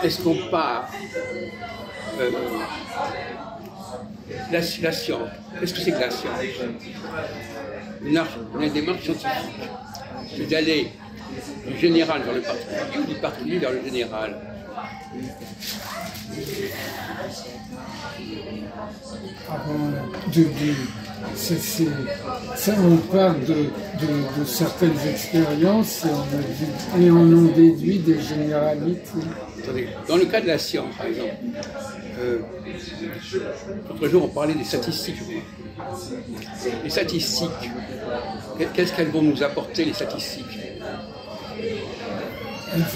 est-ce qu'on part la science, qu'est-ce que c'est que la science? Une démarche scientifique, c'est d'aller du général vers le particulier ou du particulier vers le général. Ça, on parle de certaines expériences et on en déduit des généralités. Attendez, dans le cas de la science, par exemple, l'autre jour on parlait des statistiques. Les statistiques, qu'est-ce qu'elles vont nous apporter, les statistiques?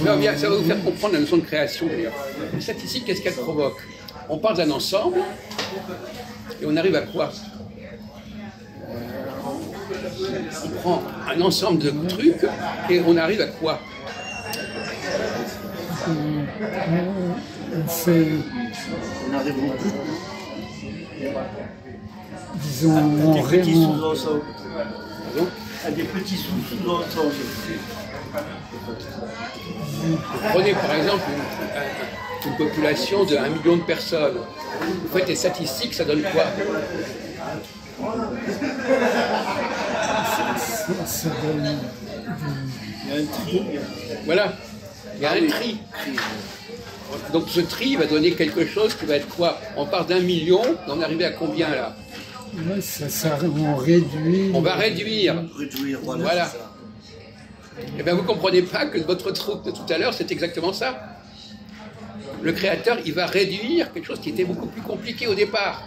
Ça va vous faire comprendre la notion de création d'ailleurs. Les statistiques, qu'est-ce qu'elles provoquent? On parle d'un ensemble et on arrive à quoi? On prend un ensemble de trucs et on arrive à quoi? On fait... On arrive au but. Disons, à des petits sous-ensembles. À des petits sous-ensembles. Prenez par exemple une population de 1 million de personnes. Vous faites les statistiques, ça donne quoi? Ça donne... Il y a un tri. Voilà, il y a un tri. Donc ce tri va donner quelque chose qui va être quoi? On part d'1 million, on est arrivé à combien là? Ouais, on réduit. On va réduire. Voilà. Eh bien, vous ne comprenez pas que votre truc de tout à l'heure, c'est exactement ça. Le créateur, il va réduire quelque chose qui était beaucoup plus compliqué au départ.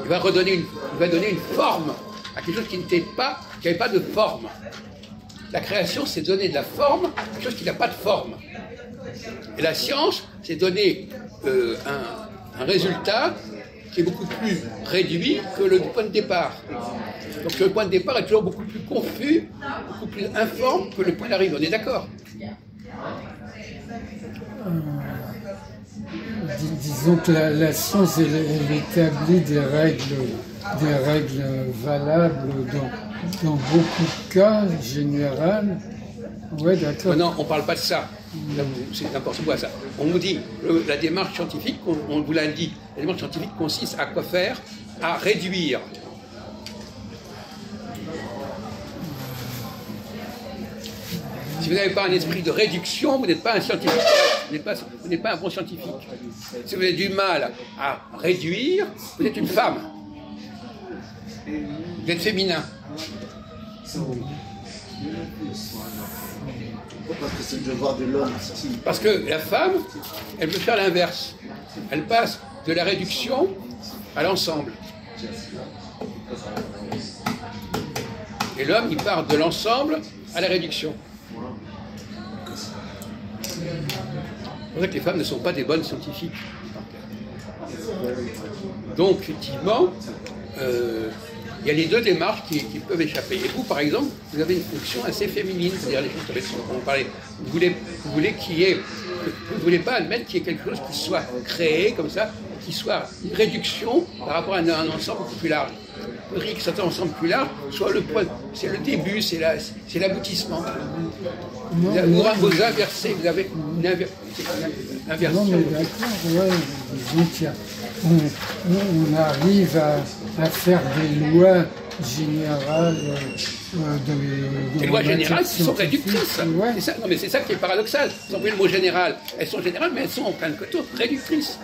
Il va donner une forme à quelque chose qui n'avait pas de forme. La création, c'est donner de la forme à quelque chose qui n'a pas de forme. Et la science, c'est donner un résultat qui est beaucoup plus réduit que le point de départ. Donc le point de départ est toujours beaucoup plus confus, beaucoup plus informe que le point d'arrivée. On est d'accord? Disons que la science, elle établit des règles valables dans beaucoup de cas, général. Ouais, d'accord. Non, on ne parle pas de ça. C'est n'importe quoi ça. On nous dit, la démarche scientifique, on vous l'a dit, la démarche scientifique consiste à quoi faire? À réduire. Si vous n'avez pas un esprit de réduction, vous n'êtes pas un scientifique, vous n'êtes pas un bon scientifique. Si vous avez du mal à réduire, vous êtes une femme. Vous êtes féminin. Parce que c'est le devoir de l'homme. Parce que la femme, elle peut faire l'inverse. Elle passe de la réduction à l'ensemble. Et l'homme, il part de l'ensemble à la réduction. C'est pour ça que les femmes ne sont pas des bonnes scientifiques. Donc, effectivement, il y a les deux démarches qui peuvent échapper. Et vous, par exemple, vous avez une fonction assez féminine, c'est-à-dire les choses dont on parlait. Vous ne voulez pas admettre qu'il y ait quelque chose qui soit créé comme ça, qui soit une réduction par rapport à un ensemble beaucoup plus large. Vous voudriez que cet ensemble plus large soit le point, c'est le début, c'est l'aboutissement. Vous inversez, vous avez une inversion. Non, mais d'accord, ouais, disons qu'on arrive à faire des lois générales. Les lois générales qui sont réductrices. Ouais. C'est ça, non, mais c'est ça qui est paradoxal. Vous employez le mot général. Elles sont générales, mais elles sont en plein de côté réductrices.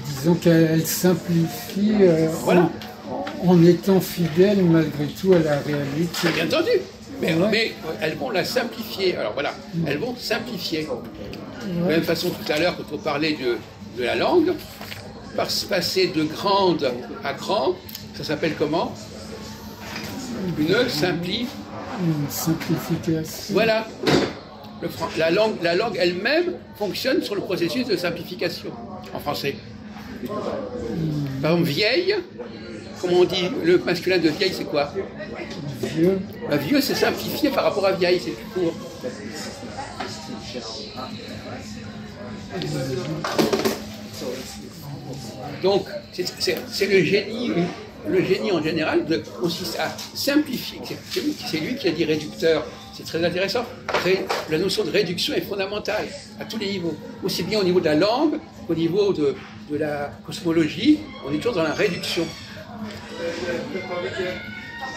Disons qu'elles simplifient voilà. en étant fidèles malgré tout à la réalité. Bien entendu. Mais elles vont la simplifier. Alors voilà, elles vont simplifier. De la même façon, tout à l'heure, quand on parlait de la langue, passer de grande à grand, ça s'appelle comment? Une simplification. Voilà. La langue elle-même fonctionne sur le processus de simplification en français. Par exemple, vieille, comment on dit le masculin de vieille, c'est quoi? Vieux. Vieux, c'est simplifié par rapport à vieille, c'est plus court. Donc, c'est le génie le génie en général consiste à simplifier. C'est lui qui a dit réducteur. C'est très intéressant. La notion de réduction est fondamentale à tous les niveaux. Aussi bien au niveau de la langue qu'au niveau de la cosmologie, on est toujours dans la réduction.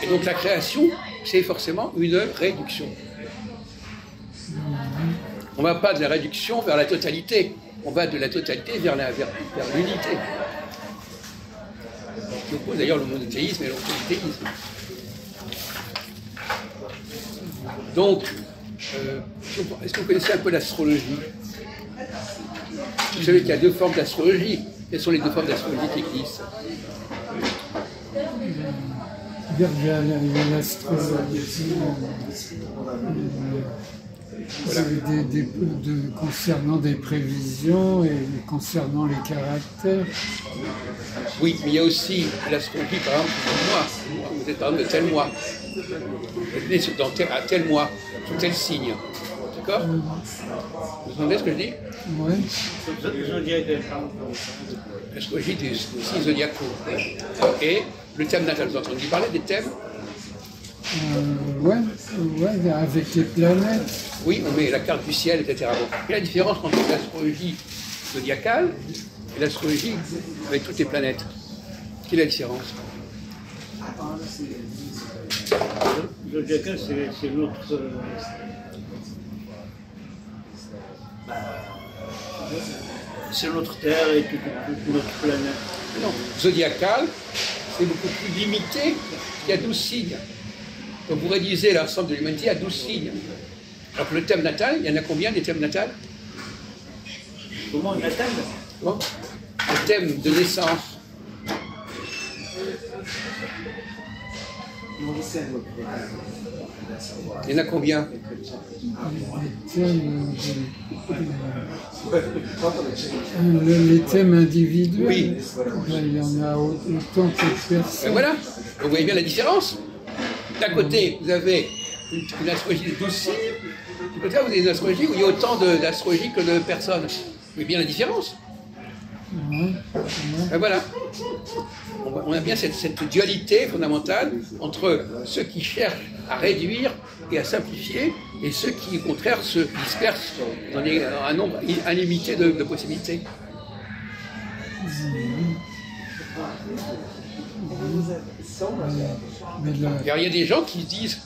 Et donc la création, c'est forcément une réduction. On ne va pas de la réduction vers la totalité, on va de la totalité vers l'unité. Qui oppose d'ailleurs le monothéisme et l'autorité-isme. Donc, est-ce que vous connaissez un peu l'astrologie? Vous savez qu'il y a deux formes d'astrologie. Quelles sont les deux formes d'astrologie qui existent? Il y a l'astrologie concernant des prévisions et concernant les caractères. Oui, mais il y a aussi l'astrologie, par exemple, du mois. Vous êtes par exemple de tel mois. Vous êtes né à tel mois, sous tel signe. D'accord? Vous entendez ce que je dis? Oui. L'astrologie des signes zodiacaux. Et le thème natal, vous entendez parler des thèmes? Ouais, avec les planètes. Oui, on met la carte du ciel, etc. Bon. Quelle est la différence entre l'astrologie zodiacale et l'astrologie avec toutes les planètes? Quelle est la différence? Zodiacal, c'est notre... c'est notre Terre et toute notre planète. Non, zodiacal, c'est beaucoup plus limité. Il y a 12 signes. Donc vous réduisez l'ensemble de l'humanité à 12 signes. Alors que le thème natal, il y en a combien des thèmes natals? Comment natal? Bon. Le thème de naissance. Il y en a combien? Les thèmes individuels, oui. Il y en a autant que de personnes. Et voilà, vous voyez bien la différence. D'un côté, vous avez une astrologie de 12 signes, du côté, vous avez une astrologie où il y a autant d'astrologie que de personnes. Vous voyez bien la différence. Et voilà. On a bien cette dualité fondamentale entre ceux qui cherchent à réduire et à simplifier et ceux qui, au contraire, se dispersent dans un nombre illimité de possibilités. Alors, il y a des gens qui disent,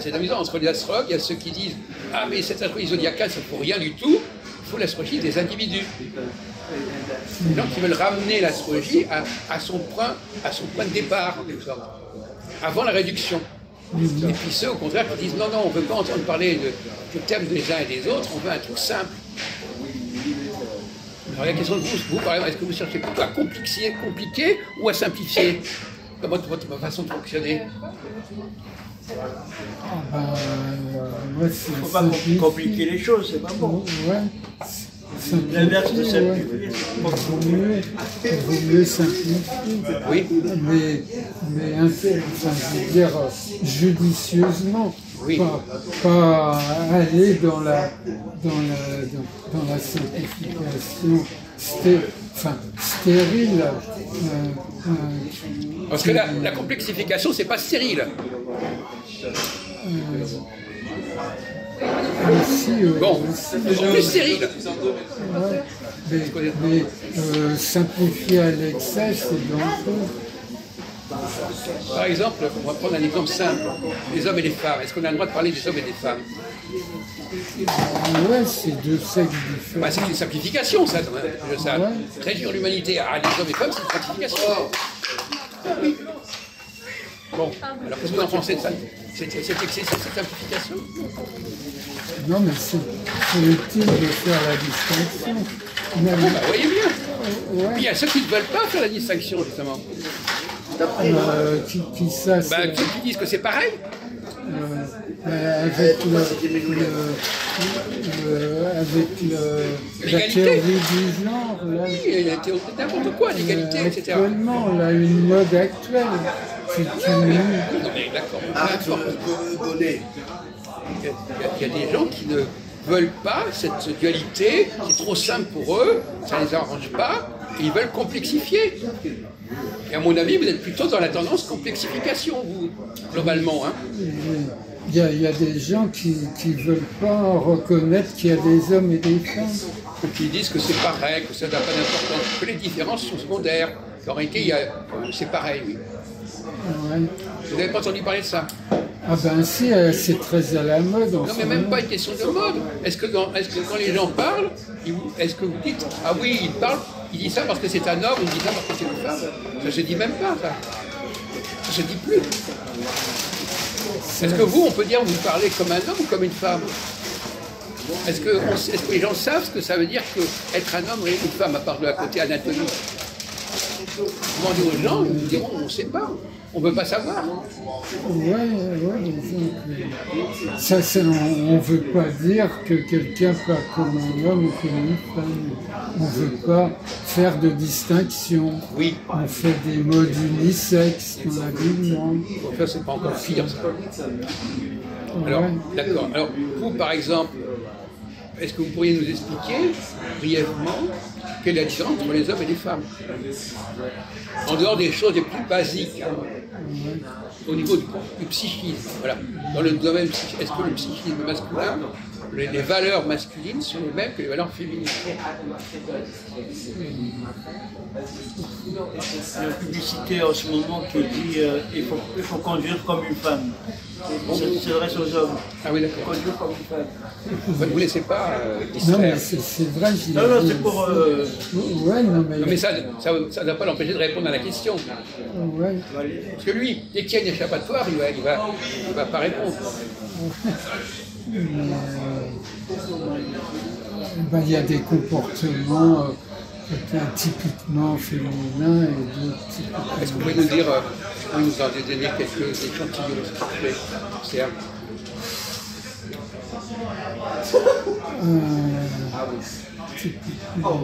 c'est amusant, entre les astrologues, il y a ceux qui disent « Ah, mais cette astrologie zodiacale, ça ne faut rien du tout, il faut l'astrologie des individus. » Les gens qui veulent ramener l'astrologie à son point de départ, en quelque sorte, avant la réduction. Et puis ceux, au contraire, qui disent « Non, non, on ne veut pas entendre parler du thème des uns et des autres, on veut un truc simple. » Alors la question de vous par exemple, est-ce que vous cherchez plutôt à compliquer ou à simplifier? Comment votre façon de fonctionner? Il ne faut pas compliquer les choses, c'est pas bon. L'inverse de simplifier, il vaut mieux simplifier. Oui. Mais je veux dire, judicieusement. Oui. Pas aller dans la simplification stérile. Parce que la complexification, c'est pas stérile. Bon, c'est plus stérile. Mais simplifier à l'excès, c'est dangereux. Par exemple, on va prendre un exemple simple, les hommes et les femmes. Est-ce qu'on a le droit de parler des hommes et des femmes? Oui, c'est deux sexes différents. Bah, c'est une simplification, ça. Réduire l'humanité à des hommes et femmes, c'est une simplification. Oui. Bon, alors qu'est-ce que vous en pensez de ça? Cette simplification? Non, mais c'est utile de faire la distinction. Bah, voyez bien. Puis il y a ceux qui ne veulent pas faire la distinction, justement. Qui ça, ceux qui disent que c'est pareil. Avec la théorie du genre. Là, oui, il y a n'importe quoi, l'égalité, etc. Actuellement, on a une mode actuelle. Non, mais d'accord. Il y a des gens qui ne veulent pas cette dualité, c'est trop simple pour eux, ça ne les arrange pas, et ils veulent complexifier. Et à mon avis, vous êtes plutôt dans la tendance complexification, vous, globalement. Hein. Il y a des gens qui ne veulent pas reconnaître qu'il y a des hommes et des femmes. Ou qui disent que c'est pareil, que ça n'a pas d'importance, que les différences sont secondaires. En réalité, c'est pareil, oui. Ouais. Vous n'avez pas entendu parler de ça? Ah ben si, c'est très à la mode. Non, mais même pas une question de mode. Est-ce que quand les gens parlent, est-ce que vous dites, ah oui, il dit ça parce que c'est un homme, il dit ça parce que c'est une femme? Ça se dit même pas, ça. Ça se dit plus. Est-ce que vous, on peut dire, vous parlez comme un homme ou comme une femme? Est-ce que les gens savent ce que ça veut dire qu'être un homme et une femme, à part de la côté anatomique? Demandez aux gens, ils vous diront, on ne sait pas. On ne veut pas savoir. Ouais, ça, on ne veut pas dire que quelqu'un parle comme un homme ou comme une femme. On ne veut pas faire de distinction. Oui. On fait des modes unisexes dans la Bible. Ça, c'est pas encore pire, ça. Alors, Ouais. d'accord. Alors, vous, par exemple, est-ce que vous pourriez nous expliquer brièvement quelle est la différence entre les hommes et les femmes? En dehors des choses les plus basiques, hein, au niveau du psychisme. Voilà. Dans le domaine psychique, est-ce que le psychisme masculin, les valeurs masculines sont les mêmes que les valeurs féminines? Il y a une publicité en ce moment qui dit il faut conduire comme une femme. Ça s'adresse aux hommes. Ah oui, d'accord. Conduire comme une femme. Vous ne vous laissez pas Non, mais distraire. c'est vrai. Non, c'est pour. Ouais, non, mais. Non, mais ça ne doit pas l'empêcher de répondre à la question. Ouais. Parce que lui, dès qu'il y a une échappatoire, il va pas répondre. Ben, il y a des comportements typiquement féminins et d'autres typiquement. Est-ce que vous pouvez nous dire, vous nous en donner quelques échantillons, s'il vous plaît, Serge? Typiquement.